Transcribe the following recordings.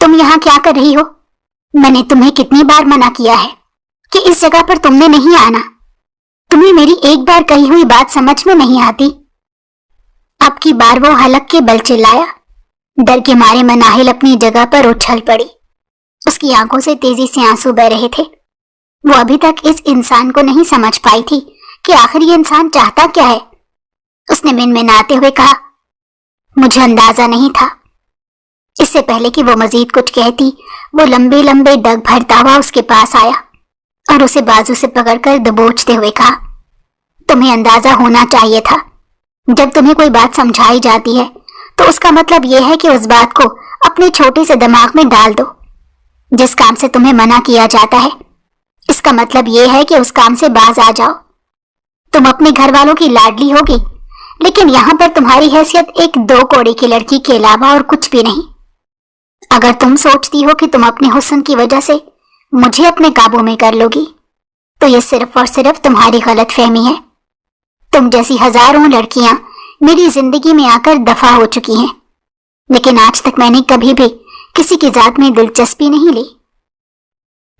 तुम यहाँ क्या कर रही हो? मैंने तुम्हें कितनी बार मना किया है कि इस जगह पर तुमने नहीं आना। तुम्हें मेरी एक बार कही हुई बात समझ में नहीं आती। अब की बार वो हलक के बल चिल्लाया। डर के मारे मनाहिल अपनी जगह पर उछल पड़ी। उसकी आंखों से तेजी से आंसू बह रहे थे। वो अभी तक इस इंसान को नहीं समझ पाई थी कि आखिर ये इंसान चाहता क्या है। उसने मिनमिनाते हुए कहा, मुझे अंदाजा नहीं था। इससे पहले कि वो मजीद कुछ कहती, वो लंबे लंबे डग भरता हुआ उसके पास आया और उसे बाजू से पकड़कर दबोचते हुए कहा, तुम्हें अंदाजा होना चाहिए था। जब तुम्हें कोई बात समझाई जाती है तो उसका मतलब यह है कि उस बात को अपने छोटे से दिमाग में डाल दो। जिस काम से तुम्हें मना किया जाता है, इसका मतलब यह है कि उस काम से बाज आ जाओ। तुम अपने घर वालों की लाडली होगी, लेकिन यहाँ पर तुम्हारी हैसियत एक 2 कौड़ी की लड़की के अलावा और कुछ भी नहीं। अगर तुम सोचती हो कि तुम अपने हुस्न की वजह से मुझे अपने काबू में कर लोगी, तो ये सिर्फ और सिर्फ तुम्हारी गलत फहमी है। तुम जैसी हजारों लड़कियां मेरी जिंदगी में आकर दफा हो चुकी हैं, लेकिन आज तक मैंने कभी भी किसी की जात में दिलचस्पी नहीं ली।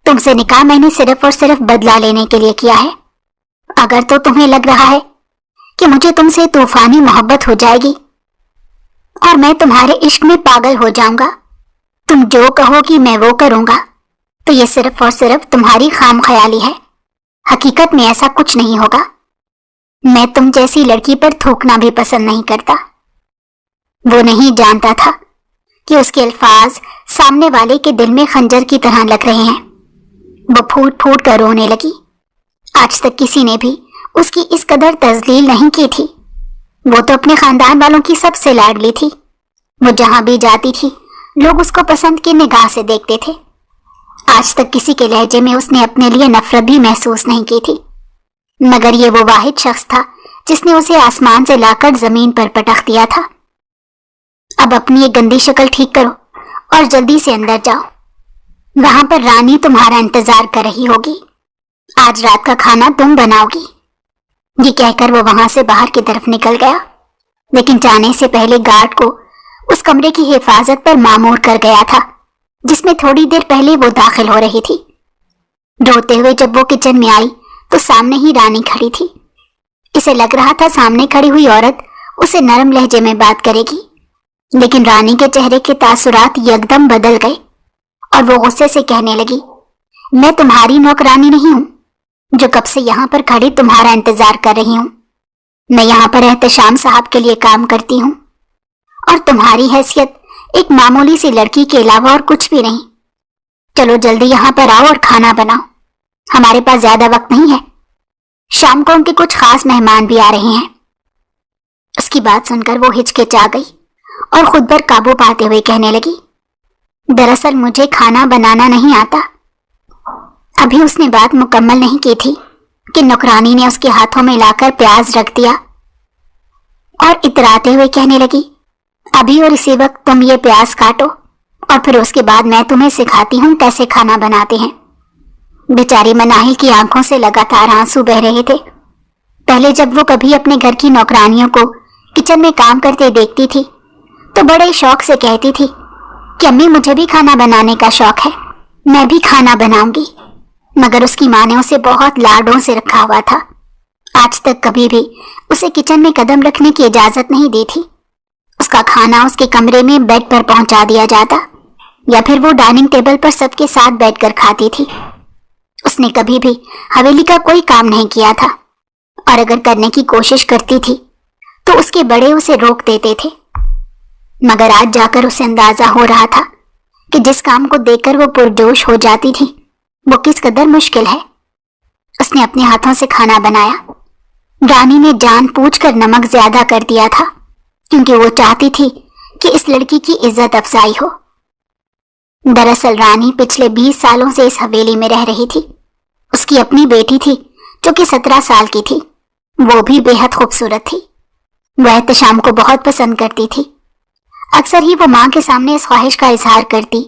तुमसे निकाह मैंने सिर्फ और सिर्फ बदला लेने के लिए किया है। अगर तो तुम्हें लग रहा है कि मुझे तुमसे तूफानी मोहब्बत हो जाएगी और मैं तुम्हारे इश्क में पागल हो जाऊंगा, तुम जो कहोगी मैं वो करूंगा, तो ये सिर्फ और सिर्फ तुम्हारी खाम ख्याली है। हकीकत में ऐसा कुछ नहीं होगा। मैं तुम जैसी लड़की पर थूकना भी पसंद नहीं करता। वो नहीं जानता था कि उसके अल्फाज सामने वाले के दिल में खंजर की तरह लग रहे हैं। वो फूट फूट कर रोने लगी। आज तक किसी ने भी उसकी इस कदर तजलील नहीं की थी। वो तो अपने खानदान वालों की सबसे लाडली थी। वो जहां भी जाती थी लोग उसको पसंद की निगाह से देखते थे। आज तक किसी के लहजे में उसने अपने लिए नफरत भी महसूस नहीं की थी, मगर ये वो वाहिद शख्स था जिसने उसे आसमान से लाकर जमीन पर पटक दिया था। अब अपनी ये गंदी शक्ल ठीक करो और जल्दी से अंदर जाओ। वहां पर रानी तुम्हारा इंतजार कर रही होगी। आज रात का खाना तुम बनाओगी। ये कहकर वो वहां से बाहर की तरफ निकल गया, लेकिन जाने से पहले गार्ड को उस कमरे की हिफाजत पर मामूर कर गया था जिसमें थोड़ी देर पहले वो दाखिल हो रही थी। रोते हुए जब वो किचन में आई तो सामने ही रानी खड़ी थी। इसे लग रहा था सामने खड़ी हुई औरत उसे नरम लहजे में बात करेगी, लेकिन रानी के चेहरे के तासुरात यकदम बदल गए और वो गुस्से से कहने लगी, मैं तुम्हारी नौकरानी नहीं हूं जो कब से यहाँ पर खड़ी तुम्हारा इंतजार कर रही हूं। मैं यहाँ पर एहतशाम साहब के लिए काम करती हूँ और तुम्हारी हैसियत एक मामूली सी लड़की के अलावा और कुछ भी नहीं। चलो जल्दी यहाँ पर आओ और खाना बनाओ। हमारे पास ज्यादा वक्त नहीं है। शाम को उनके कुछ खास मेहमान भी आ रहे हैं। उसकी बात सुनकर वो हिचकिचा गई और खुद पर काबू पाते हुए कहने लगी, दरअसल मुझे खाना बनाना नहीं आता। अभी उसने बात मुकम्मल नहीं की थी कि नौकरानी ने उसके हाथों में लाकर प्याज रख दिया और इतराते हुए कहने लगी, अभी और इसी वक्त तुम ये प्याज काटो और फिर उसके बाद मैं तुम्हें सिखाती हूँ कैसे खाना बनाते हैं। बेचारी मनाहिल की आंखों से लगातार आंसू बह रहे थे। पहले जब वो कभी अपने घर की नौकरानियों को किचन में काम करते देखती थी तो बड़े शौक से कहती थी कि अम्मी मुझे भी खाना बनाने का शौक है, मैं भी खाना बनाऊंगी। मगर उसकी माँ ने उसे बहुत लाडों से रखा हुआ था। आज तक कभी भी उसे किचन में कदम रखने की इजाजत नहीं दी थी। उसका खाना उसके कमरे में बेड पर पहुंचा दिया जाता या फिर वो डाइनिंग टेबल पर सबके साथ बैठकर खाती थी। उसने कभी भी हवेली का कोई काम नहीं किया था और अगर करने की कोशिश करती थी तो उसके बड़े उसे रोक देते थे। मगर आज जाकर उसे अंदाजा हो रहा था कि जिस काम को देखकर वो पुरजोश हो जाती थी वो किस कदर मुश्किल है। उसने अपने हाथों से खाना बनाया। रानी ने जानबूझकर नमक ज्यादा कर दिया था क्योंकि वो चाहती थी कि इस लड़की की इज्जत अफजाई हो। दरअसल रानी पिछले 20 सालों से इस हवेली में रह रही थी। उसकी अपनी बेटी थी जो कि 17 साल की थी। वो भी बेहद खूबसूरत थी। वह एहतशाम को बहुत पसंद करती थी। अक्सर ही वो माँ के सामने इस ख्वाहिश का इजहार करती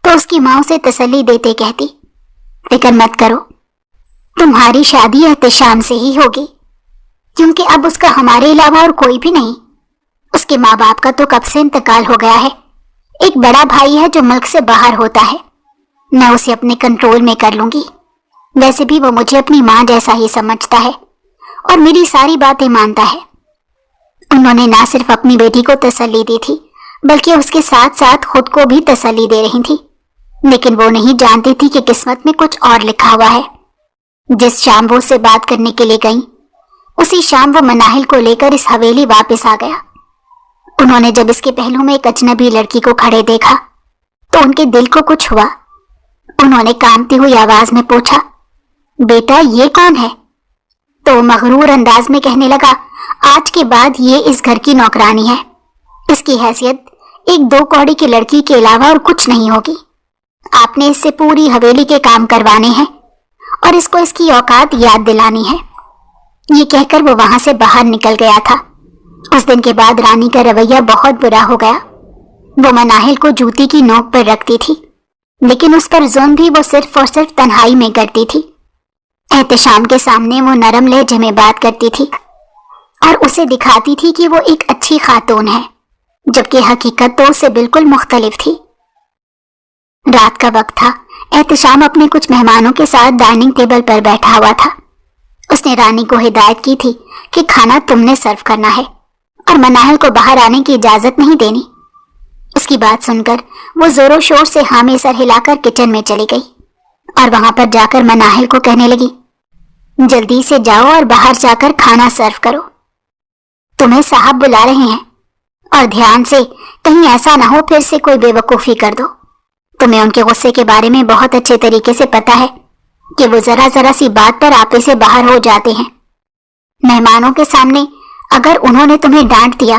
तो उसकी माँ उसे तसल्ली देते कहती, फिक्र मत करो, तुम्हारी शादी एहतशाम से ही होगी, क्योंकि अब उसका हमारे अलावा और कोई भी नहीं। उसके माँ बाप का तो कब से इंतकाल हो गया है। एक बड़ा भाई है जो मुल्क से बाहर होता है। मैं उसे अपने कंट्रोल में कर लूंगी। वैसे भी वो मुझे अपनी माँ जैसा ही समझता है और मेरी सारी बातें मानता है। उन्होंने ना सिर्फ अपनी बेटी को तसल्ली दी थी बल्कि उसके साथ साथ खुद को भी तसल्ली दे रही थी, लेकिन वो नहीं जानती थी कि किस्मत में कुछ और लिखा हुआ है। जिस शाम वो उससे बात करने के लिए गई, उसी शाम वो मनाहिल को लेकर इस हवेली वापस आ गया। उन्होंने जब इसके पहलू में एक अजनबी लड़की को खड़े देखा तो उनके दिल को कुछ हुआ। उन्होंने कांपती हुई आवाज में पूछा, बेटा ये कौन है? तो मगरूर अंदाज में कहने लगा, आज के बाद ये इस घर की नौकरानी है। इसकी हैसियत एक 2 कौड़ी की लड़की के अलावा और कुछ नहीं होगी। आपने इससे पूरी हवेली के काम करवाने हैं और इसको इसकी औकात याद दिलानी है। ये कहकर वो वहां से बाहर निकल गया था। उस दिन के बाद रानी का रवैया बहुत बुरा हो गया। वो मनाहिल को जूती की नोक पर रखती थी, लेकिन उस पर जुल्म भी वो सिर्फ और सिर्फ तन्हाई में करती थी। एहतशाम के सामने वो नरम लहजे में बात करती थी और उसे दिखाती थी कि वो एक अच्छी खातून है, जबकि हकीकत तो उससे बिल्कुल मुख्तलिफ थी। रात का वक्त था। एहतशाम अपने कुछ मेहमानों के साथ डाइनिंग टेबल पर बैठा हुआ था। उसने रानी को हिदायत की थी कि खाना तुमने सर्व करना है और मनाहिल को बाहर आने की इजाजत नहीं देनी। उसकी बात सुनकर वो जोरों शोर से हाँ में सर हिलाकर किचन में चली गई और वहां पर जाकर मनाहिल को कहने लगी, जल्दी से जाओ और बाहर जाकर खाना सर्व करो। तुम्हें साहब बुला रहे हैं और ध्यान से, कहीं ऐसा ना हो फिर से कोई बेवकूफी कर दो। तुम्हें उनके गुस्से के बारे में बहुत अच्छे तरीके से पता है कि वो जरा जरा सी बात पर आपे से बाहर हो जाते हैं। मेहमानों के सामने अगर उन्होंने तुम्हें डांट दिया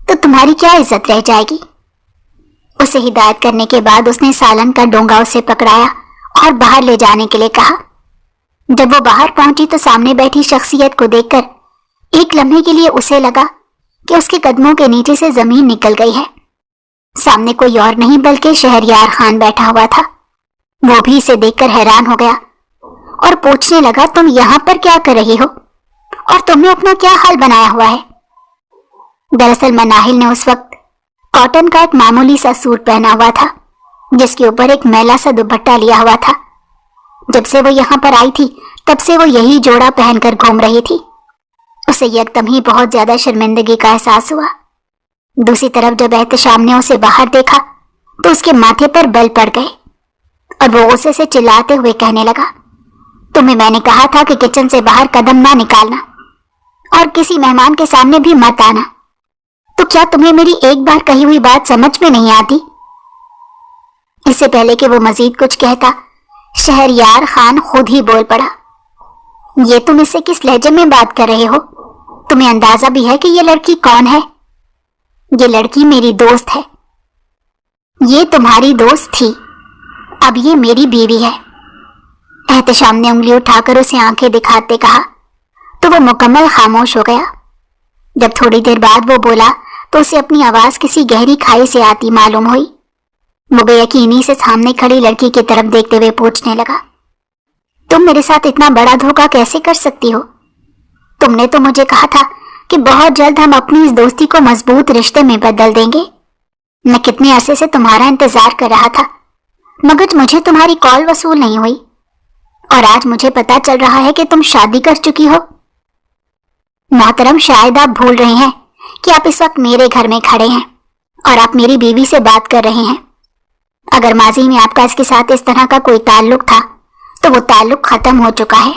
तो तुम्हारी क्या इज्जत रह जाएगी। उसे हिदायत करने के बाद उसने सालन का डोंगा उसे पकड़ाया और बाहर ले जाने के लिए कहा। जब वो बाहर पहुंची तो सामने बैठी शख्सियत को देखकर एक लम्हे के लिए उसे लगा कि उसके कदमों के नीचे से जमीन निकल गई है। सामने कोई और नहीं बल्कि शहरयार खान बैठा हुआ था। वो भी इसे देखकर हैरान हो गया और पूछने लगा, तुम यहाँ पर क्या कर रही हो और तुमने अपना क्या हाल बनाया हुआ है? दरअसल मनाहिल ने उस वक्त कॉटन का एक मामूली सा सूट पहना हुआ था, जिसके ऊपर एक मैला सा दुपट्टा लिया हुआ था। जब से वो यहाँ पर आई थी तब से वो यही जोड़ा पहनकर घूम रही थी। उसे एकदम ही बहुत ज्यादा शर्मिंदगी का एहसास हुआ। दूसरी तरफ जब एहतशाम ने उसे बाहर देखा तो उसके माथे पर बल पड़ गए और वो गुस्से से चिल्लाते हुए कहने लगा, तुम्हें मैंने कहा था कि किचन से बाहर कदम ना निकालना और किसी मेहमान के सामने भी मत आना। तो क्या तुम्हें मेरी एक बार कही हुई बात समझ में नहीं आती? इससे पहले कि वो मजीद कुछ कहता, शहरयार खान खुद ही बोल पड़ा, ये तुम इससे किस लहजे में बात कर रहे हो? तुम्हें अंदाजा भी है कि ये लड़की कौन है? ये लड़की मेरी दोस्त है। ये तुम्हारी दोस्त थी, अब ये मेरी बीवी है। एहतशाम ने उंगली उठाकर उसे आंखें दिखाते कहा तो वो मुकम्मल खामोश हो गया। जब थोड़ी देर बाद वो बोला तो उसे अपनी आवाज किसी गहरी खाई से आती मालूम हुई। वो बेयकीनी से सामने खड़ी लड़की की तरफ देखते हुए पूछने लगा, तुम मेरे साथ इतना बड़ा धोखा कैसे कर सकती हो? तुमने तो मुझे कहा था कि बहुत जल्द हम अपनी इस दोस्ती को मजबूत रिश्ते में बदल देंगे। मैं कितने अरसे से तुम्हारा इंतजार कर रहा था, मगर मुझे तुम्हारी कॉल वसूल नहीं हुई और आज मुझे पता चल रहा है कि तुम शादी कर चुकी हो। मोहतरम, शायद आप भूल रहे हैं कि आप इस वक्त मेरे घर में खड़े हैं और आप मेरी बीवी से बात कर रहे हैं। अगर माजी में आपका इसके साथ इस तरह का कोई ताल्लुक था तो वो ताल्लुक खत्म हो चुका है।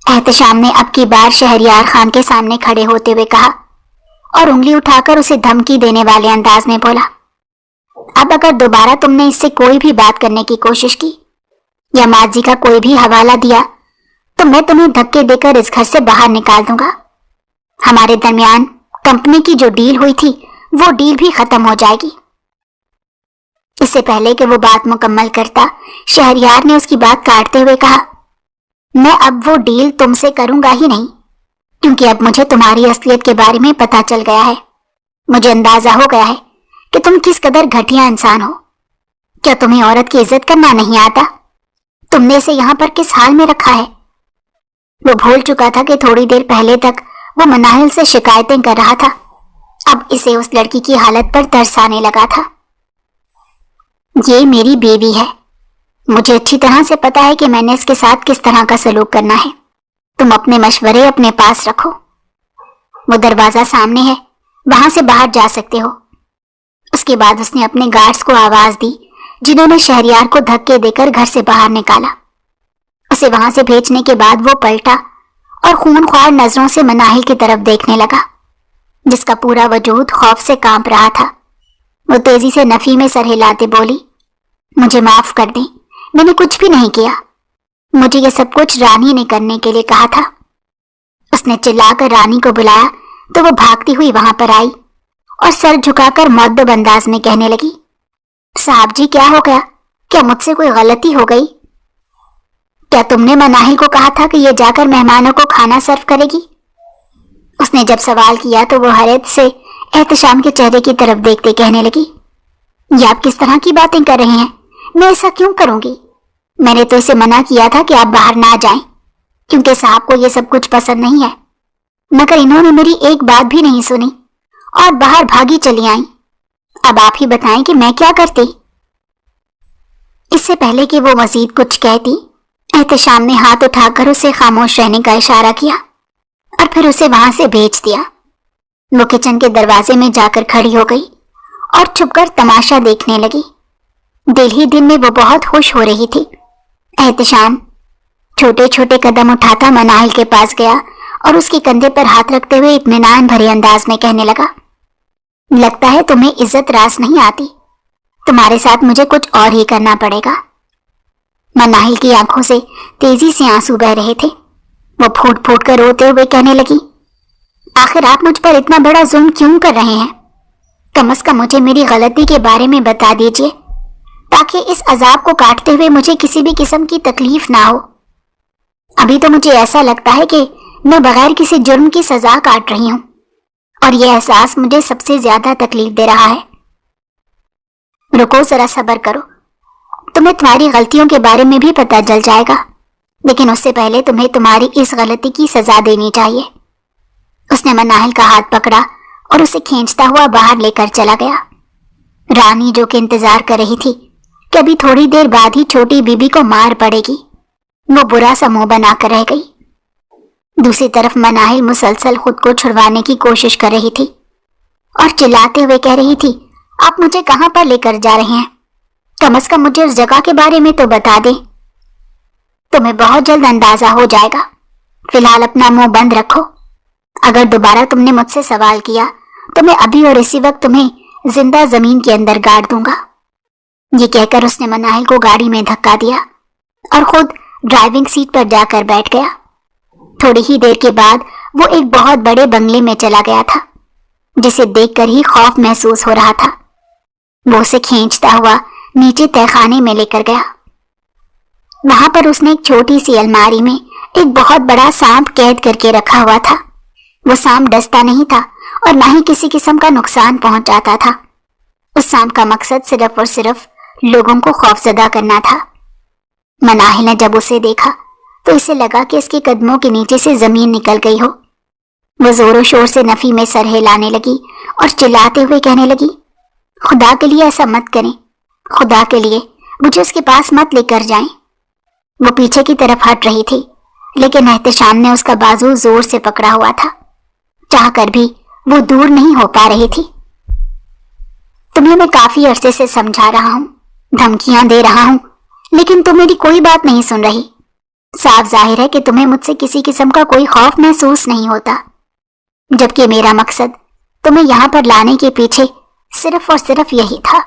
एहतशाम ने अब की बार शहरयार खान के सामने खड़े होते हुए कहा और उंगली उठाकर उसे धमकी देने वाले अंदाज में बोला, अब अगर दोबारा तुमने इससे कोई भी बात करने की कोशिश की या माजी का कोई भी हवाला दिया तो मैं तुम्हें धक्के देकर इस घर से बाहर निकाल दूंगा। हमारे दरमियान कंपनी की जो डील हुई थी वो डील भी खत्म हो जाएगी। इससे पहले कि वो बात मुकम्मल करता, शहरयार ने उसकी बात काटते हुए कहा, मैं अब वो डील तुमसे करूंगा ही नहीं, क्योंकि अब मुझे तुम्हारी असलियत के बारे में पता चल गया है। मुझे अंदाजा हो गया है कि तुम किस कदर घटिया इंसान हो। क्या तुम्हें औरत की इज्जत करना नहीं आता? तुमने इसे यहाँ पर किस हाल में रखा है? वो भूल चुका था कि थोड़ी देर पहले तक वो मनाहिल से शिकायतें कर रहा था। अब इसे उस लड़की की हालत पर तरस आने लगा था। یہ میری بیوی ہے، مجھے اچھی طرح سے پتا ہے کہ میں نے اس کے ساتھ کس طرح کا سلوک کرنا ہے۔ تم اپنے مشورے اپنے پاس رکھو۔ وہ دروازہ سامنے ہے، وہاں سے باہر جا سکتے ہو۔ اس کے بعد اس نے اپنے گارڈز کو آواز دی، جنہوں نے شہریار کو دھکے دے کر گھر سے باہر نکالا۔ اسے وہاں سے بھیجنے کے بعد وہ پلٹا اور خون خوار نظروں سے مناہل کی طرف دیکھنے لگا، جس کا پورا وجود خوف سے کانپ رہا تھا۔ وہ تیزی سے نفی میں سر ہلاتے بولی، مجھے معاف کر دیں، میں نے کچھ بھی نہیں کیا، مجھے یہ سب کچھ رانی نے کرنے کے لیے کہا تھا۔ اس نے چلا کر رانی کو بلایا تو وہ بھاگتی ہوئی وہاں پر آئی اور سر جھکا کر مؤدب انداز میں کہنے لگی، صاحب جی کیا ہو گیا؟ کیا مجھ سے کوئی غلطی ہو گئی؟ کیا تم نے مناہل کو کہا تھا کہ یہ جا کر مہمانوں کو کھانا سرو کرے گی؟ اس نے جب سوال کیا تو وہ حیرت سے احتشام کے چہرے کی طرف دیکھتے کہنے لگی، یہ آپ کس طرح کی باتیں کر رہے ہیں؟ میں ایسا کیوں کروں گی؟ میں نے تو اسے منع کیا تھا کہ آپ باہر نہ جائیں، کیونکہ صاحب کو یہ سب کچھ پسند نہیں ہے، مگر انہوں نے میری ایک بات بھی نہیں سنی اور باہر بھاگی چلی آئیں۔ اب آپ ہی بتائیں کہ میں کیا کرتی؟ اس سے پہلے کہ وہ مزید کچھ کہتی، احتشام نے ہاتھ اٹھا کر اسے خاموش رہنے کا اشارہ کیا اور پھر اسے وہاں سے بھیج دیا۔ وہ کچن کے دروازے میں جا کر کھڑی ہو گئی اور چھپ کر تماشا دیکھنے لگی۔ دل ہی دل میں وہ بہت خوش ہو رہی تھی۔ احتشام چھوٹے چھوٹے قدم اٹھاتا مناہل کے پاس گیا اور اس کے کندھے پر ہاتھ رکھتے ہوئے اطمینان بھرے انداز میں کہنے لگا، لگتا ہے تمہیں عزت راز نہیں آتی، تمہارے ساتھ مجھے کچھ اور ہی کرنا پڑے گا۔ مناہل کی آنکھوں سے تیزی سے آنسو بہ رہے تھے۔ وہ پھوٹ پھوٹ کر روتے ہوئے کہنے لگی، آخر آپ مجھ پر اتنا بڑا ظلم کیوں کر رہے ہیں؟ کم از کم مجھے میری غلطی کے بارے میں بتا دیجئے، تاکہ اس عذاب کو کاٹتے ہوئے مجھے کسی بھی قسم کی تکلیف نہ ہو۔ ابھی تو مجھے ایسا لگتا ہے کہ میں بغیر کسی جرم کی سزا کاٹ رہی ہوں، اور یہ احساس مجھے سب سے زیادہ تکلیف دے رہا ہے۔ رکو، ذرا صبر کرو، تمہیں تمہاری غلطیوں کے بارے میں بھی پتہ چل جائے گا، لیکن اس سے پہلے تمہیں تمہاری اس غلطی کی سزا دینی چاہیے۔ اس نے مناہل کا ہاتھ پکڑا اور اسے کھینچتا ہوا باہر لے کر چلا گیا۔ رانی جو کہ انتظار کر رہی تھی کہ ابھی تھوڑی دیر بعد ہی چھوٹی بی بی کو مار پڑے گی، وہ برا سا منہ بنا کر رہ گئی۔ دوسری طرف مناہل مسلسل خود کو چھڑوانے کی کوشش کر رہی تھی اور چلاتے ہوئے کہہ رہی تھی، آپ مجھے کہاں پر لے کر جا رہے ہیں؟ کم از کم مجھے اس جگہ کے بارے میں تو بتا دیں، تمہیں بہت جلد اندازہ ہو جائے گا۔ فی الحال اپنا منہ بند رکھو، اگر دوبارہ تم نے مجھ سے سوال کیا تو میں ابھی اور اسی وقت تمہیں زندہ زمین کے اندر گاڑ دوں گا۔ یہ کہہ کر اس نے مناہل کو گاڑی میں دھکا دیا اور خود ڈرائیونگ سیٹ پر جا کر بیٹھ گیا۔ تھوڑی ہی دیر کے بعد وہ ایک بہت بڑے بنگلے میں چلا گیا تھا، جسے دیکھ کر ہی خوف محسوس ہو رہا تھا۔ وہ اسے کھینچتا ہوا نیچے تہہ خانے میں لے کر گیا۔ وہاں پر اس نے ایک چھوٹی سی الماری میں ایک بہت بڑا سانپ قید کر کے رکھا ہوا تھا۔ وہ سانپ ڈستا نہیں تھا اور نہ ہی کسی قسم کا نقصان پہنچاتا تھا۔ اس سانپ کا مقصد صرف اور صرف لوگوں کو خوفزدہ کرنا تھا۔ مناہل نے جب اسے دیکھا تو اسے لگا کہ اس کے قدموں کے نیچے سے زمین نکل گئی ہو۔ وہ زور و شور سے نفی میں سر ہلانے لگی اور چلاتے ہوئے کہنے لگی، خدا کے لیے ایسا مت کریں، خدا کے لیے مجھے اس کے پاس مت لے کر جائیں۔ وہ پیچھے کی طرف ہٹ رہی تھی، لیکن احتشام نے اس کا بازو زور سے پکڑا ہوا تھا، چاہ کر بھی وہ دور نہیں ہو پا رہی تھی۔ تمہیں میں کافی عرصے سے سمجھا رہا ہوں، دھمکیاں دے رہا ہوں، لیکن تم میری کوئی بات نہیں سن رہی۔ صاف ظاہر ہے کہ تمہیں مجھ سے کسی قسم کا کوئی خوف محسوس نہیں ہوتا، جبکہ میرا مقصد تمہیں یہاں پر لانے کے پیچھے صرف اور صرف یہی تھا۔